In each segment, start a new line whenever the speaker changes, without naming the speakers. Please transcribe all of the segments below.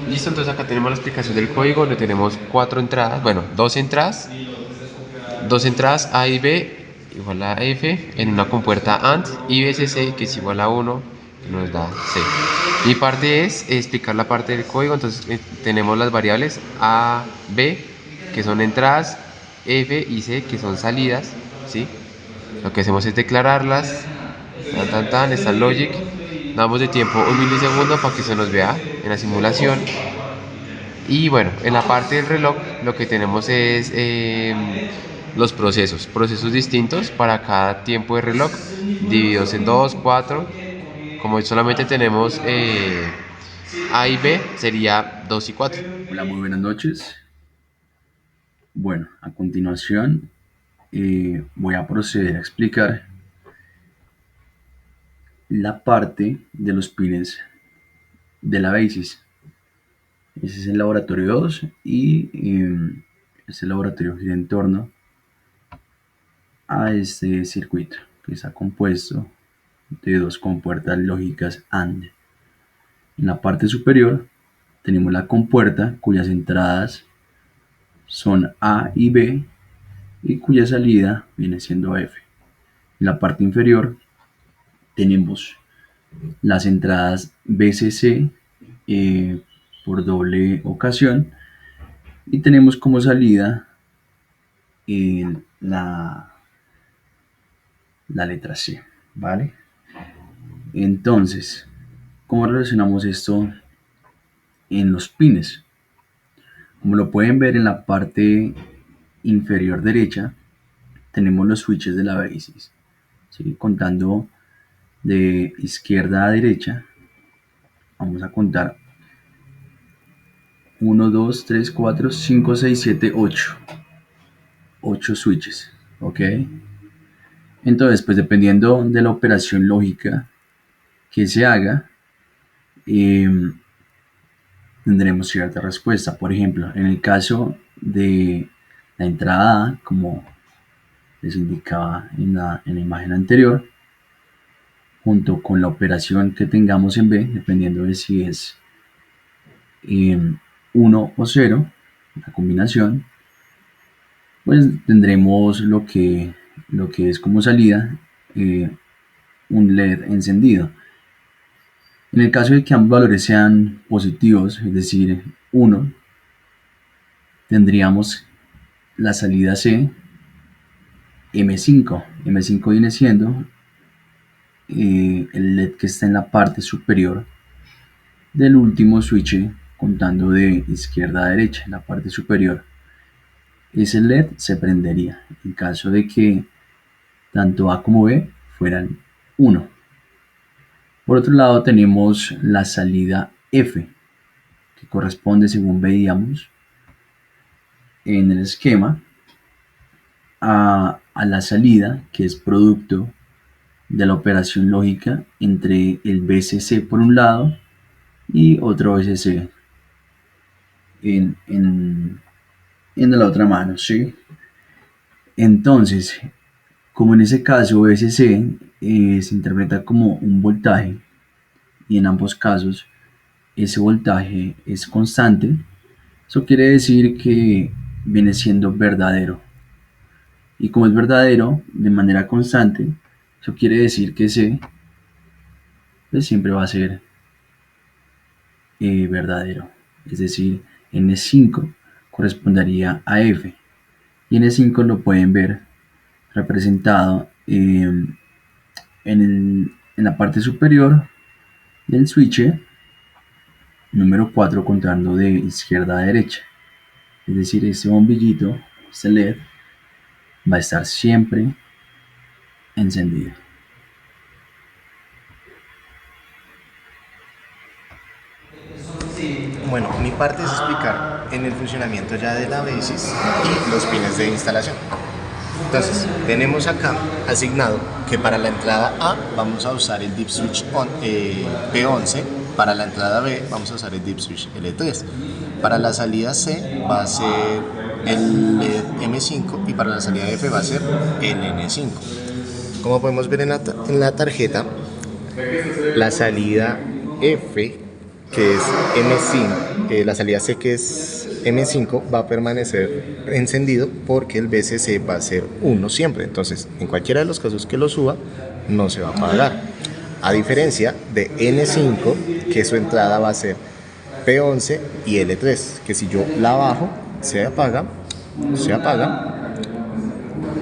Listo, entonces acá tenemos la explicación del código, donde tenemos cuatro entradas, bueno, dos entradas A y B igual a F en una compuerta AND y BCC que es igual a 1 que nos da C. Mi parte es explicar la parte del código, entonces tenemos las variables A, B que son entradas, F y C que son salidas, ¿sí? Lo que hacemos es declararlas, está el logic, damos de tiempo un milisegundo para que se nos vea en la simulación. Y bueno, en la parte del reloj lo que tenemos es los procesos distintos para cada tiempo de reloj, divididos en 2, 4. Como solamente tenemos A y B, sería 2 y 4.
Hola, muy buenas noches. Bueno, a continuación voy a proceder a explicar la parte de los pines de la BASIS. Ese es el laboratorio 2 y este laboratorio gira en torno a este circuito que está compuesto de dos compuertas lógicas AND. En la parte superior tenemos la compuerta cuyas entradas son A y B y cuya salida viene siendo F. En la parte inferior tenemos las entradas BCC por doble ocasión y tenemos como salida la letra C, ¿vale? Entonces, ¿cómo relacionamos esto en los pines? Como lo pueden ver en la parte inferior derecha, tenemos los switches de la BASIS, ¿sí? Contando de izquierda a derecha, vamos a contar 1, 2, 3, 4, 5, 6, 7, 8. 8 switches, ¿ok? Entonces, pues dependiendo de la operación lógica que se haga, eh, tendremos cierta respuesta. Por ejemplo, en el caso de la entrada A, como les indicaba en la imagen anterior, junto con la operación que tengamos en B, dependiendo de si es 1 o 0, la combinación, pues tendremos lo que es como salida un LED encendido. En el caso de que ambos valores sean positivos, es decir, 1, tendríamos la salida C, M5. M5 viene siendo el LED que está en la parte superior del último switch, contando de izquierda a derecha, en la parte superior. Ese LED se prendería en caso de que tanto A como B fueran 1. Por otro lado tenemos la salida F, que corresponde, según veíamos en el esquema, a la salida, que es producto de la operación lógica entre el BCC por un lado y otro BCC en la otra mano, ¿sí? Entonces, como en ese caso BCC se interpreta como un voltaje y en ambos casos ese voltaje es constante, eso quiere decir que viene siendo verdadero. Y como es verdadero de manera constante, eso quiere decir que C pues, siempre va a ser verdadero. Es decir, N5 correspondería a F. Y N5 lo pueden ver representado en la parte superior del switch número 4 contando de izquierda a derecha. Es decir, este bombillito, este LED, va a estar siempre encendido.
Bueno, mi parte es explicar en el funcionamiento ya de la BASIS y los pines de instalación. Entonces, tenemos acá asignado que para la entrada A vamos a usar el Deep Switch P11, para la entrada B vamos a usar el Deep Switch L3, para la salida C va a ser el LED M5 y para la salida F va a ser el N5. Como podemos ver en la tarjeta, la salida F que es M5, la salida C que es M5 va a permanecer encendido porque el VCC va a ser 1 siempre. Entonces, en cualquiera de los casos que lo suba, no se va a apagar. A diferencia de N5, que su entrada va a ser P11 y L3, que si yo la bajo, se apaga,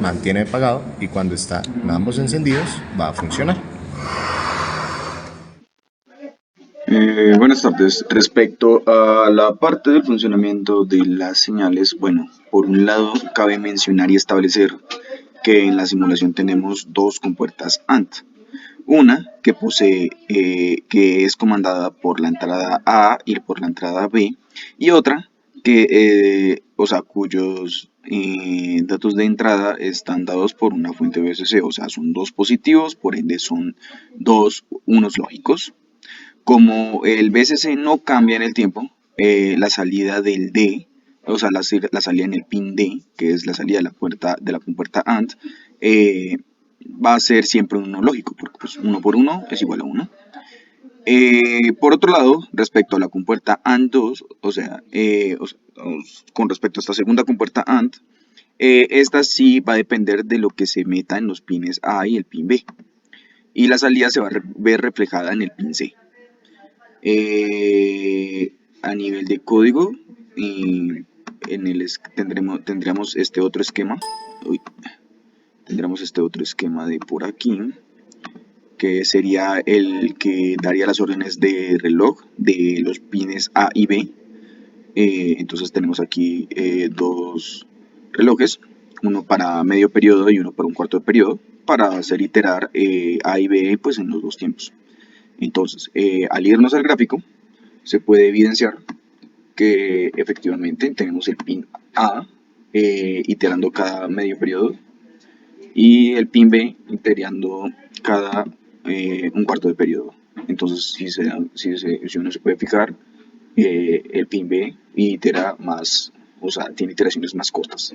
mantiene apagado y cuando están ambos encendidos va a funcionar.
Buenas tardes. Respecto a la parte del funcionamiento de las señales, bueno, por un lado cabe mencionar y establecer que en la simulación tenemos dos compuertas AND. Una que posee, que es comandada por la entrada A y por la entrada B, y otra que, cuyos datos de entrada están dados por una fuente VCC, o sea, son dos positivos, por ende son dos unos lógicos. Como el VCC no cambia en el tiempo, la salida del D, o sea, la salida en el pin D, que es la salida de la compuerta AND, va a ser siempre un no lógico, porque pues 1 por 1 es igual a 1. Por otro lado, respecto a la compuerta AND2, con respecto a esta segunda compuerta AND, esta sí va a depender de lo que se meta en los pines A y el pin B, y la salida se va a ver reflejada en el pin C. A nivel de código, tendríamos este otro esquema. Tendríamos este otro esquema de por aquí, que sería el que daría las órdenes de reloj de los pines A y B. Entonces tenemos aquí dos relojes, uno para medio periodo y uno para un cuarto de periodo, para hacer iterar A y B pues en los dos tiempos. Entonces, al irnos al gráfico, se puede evidenciar que efectivamente tenemos el pin A iterando cada medio periodo y el pin B iterando cada un cuarto de periodo. Entonces, si uno se puede fijar, el pin B itera más, o sea, tiene iteraciones más cortas.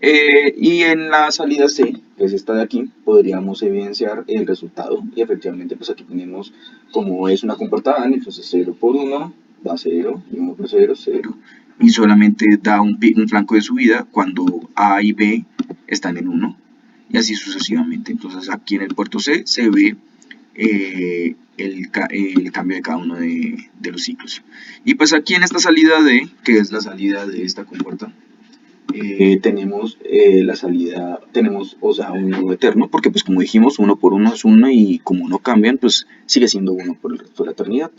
Y en la salida C, que es esta de aquí, podríamos evidenciar el resultado. Y efectivamente, pues aquí tenemos, como es una compuerta AND, entonces 0 por 1 da 0, y 1 por 0, 0. Y solamente da un flanco de subida cuando A y B están en 1. Y así sucesivamente. Entonces aquí en el puerto C se ve el cambio de cada uno de los ciclos. Y pues aquí en esta salida D, que es la salida de esta compuerta, tenemos la salida, o sea, un nodo eterno, porque pues como dijimos, 1 por 1 es 1 y como no cambian, pues sigue siendo 1 por el resto de la eternidad.